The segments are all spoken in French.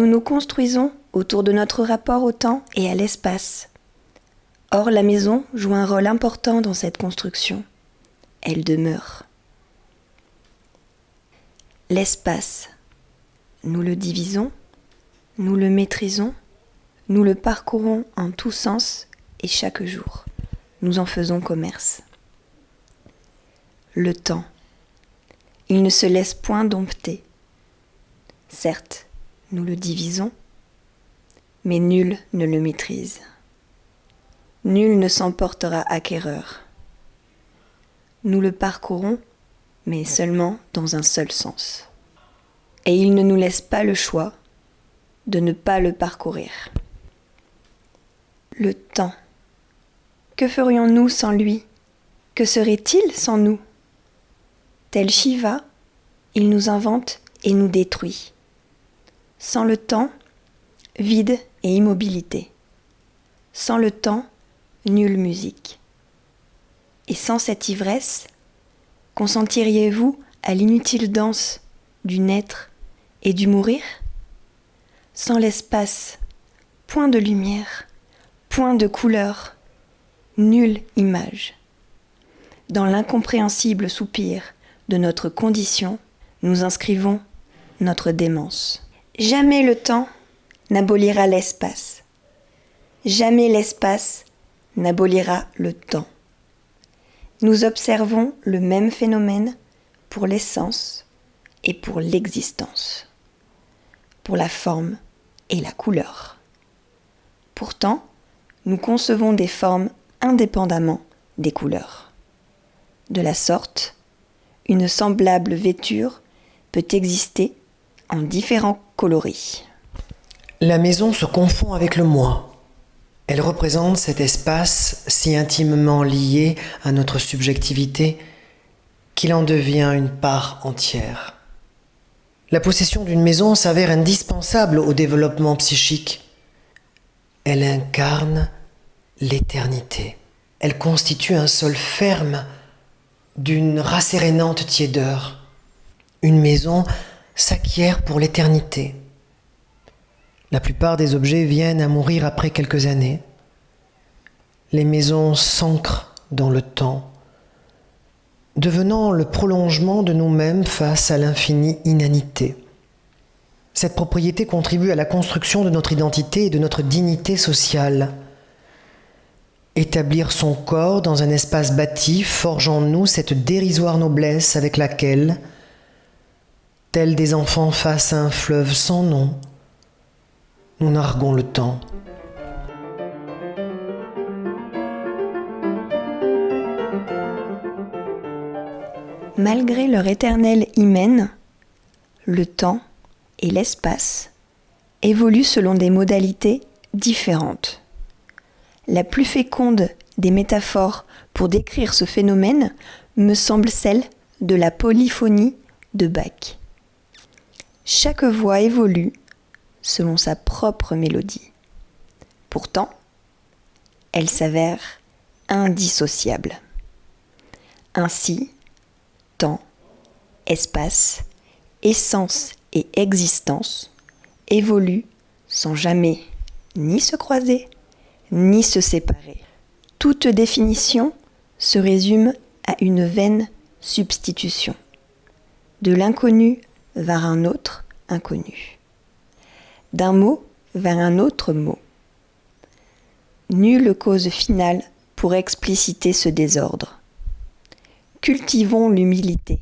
nous nous construisons autour de notre rapport au temps et à l'espace. Or, la maison joue un rôle important dans cette construction. Elle demeure. L'espace, nous le divisons, nous le maîtrisons, nous le parcourons en tous sens et chaque jour. Nous en faisons commerce. Le temps, il ne se laisse point dompter. Certes, nous le divisons, mais nul ne le maîtrise. Nul ne s'en portera acquéreur. Nous le parcourons, mais seulement dans un seul sens. Et il ne nous laisse pas le choix de ne pas le parcourir. Le temps. Que ferions-nous sans lui? Que serait-il sans nous? Tel Shiva, il nous invente et nous détruit. Sans le temps, vide et immobilité. Sans le temps, nulle musique. Et sans cette ivresse, consentiriez-vous à l'inutile danse du naître et du mourir? Sans l'espace, point de lumière, point de couleur, nulle image. Dans l'incompréhensible soupir de notre condition, nous inscrivons notre démence. Jamais le temps n'abolira l'espace. Jamais l'espace n'abolira le temps. Nous observons le même phénomène pour l'essence et pour l'existence, pour la forme et la couleur. Pourtant, nous concevons des formes indépendamment des couleurs. De la sorte, une semblable vêture peut exister en différents coloris. La maison se confond avec le moi. Elle représente cet espace si intimement lié à notre subjectivité qu'il en devient une part entière. La possession d'une maison s'avère indispensable au développement psychique. Elle incarne l'éternité. Elle constitue un sol ferme d'une rassérénante tiédeur. Une maison s'acquiert pour l'éternité. La plupart des objets viennent à mourir après quelques années. Les maisons s'ancrent dans le temps, devenant le prolongement de nous-mêmes face à l'infinie inanité. Cette propriété contribue à la construction de notre identité et de notre dignité sociale. Établir son corps dans un espace bâti forge en nous cette dérisoire noblesse avec laquelle, tels des enfants face à un fleuve sans nom, nous narguons le temps. Malgré leur éternel hymen, le temps et l'espace évoluent selon des modalités différentes. La plus féconde des métaphores pour décrire ce phénomène me semble celle de la polyphonie de Bach. Chaque voix évolue selon sa propre mélodie. Pourtant, elle s'avère indissociable. Ainsi, temps, espace, essence et existence évoluent sans jamais ni se croiser, ni se séparer. Toute définition se résume à une vaine substitution. De l'inconnu vers un autre inconnu. D'un mot vers un autre mot. Nulle cause finale pour expliciter ce désordre. Cultivons l'humilité.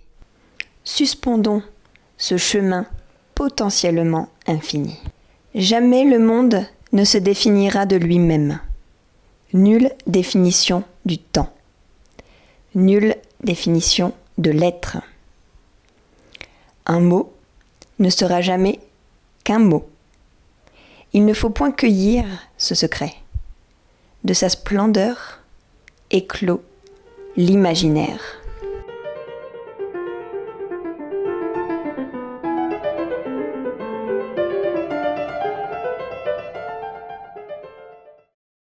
Suspendons ce chemin potentiellement infini. Jamais le monde ne se définira de lui-même. Nulle définition du temps. Nulle définition de l'être. Un mot ne sera jamais qu'un mot. Il ne faut point cueillir ce secret. De sa splendeur éclot l'imaginaire.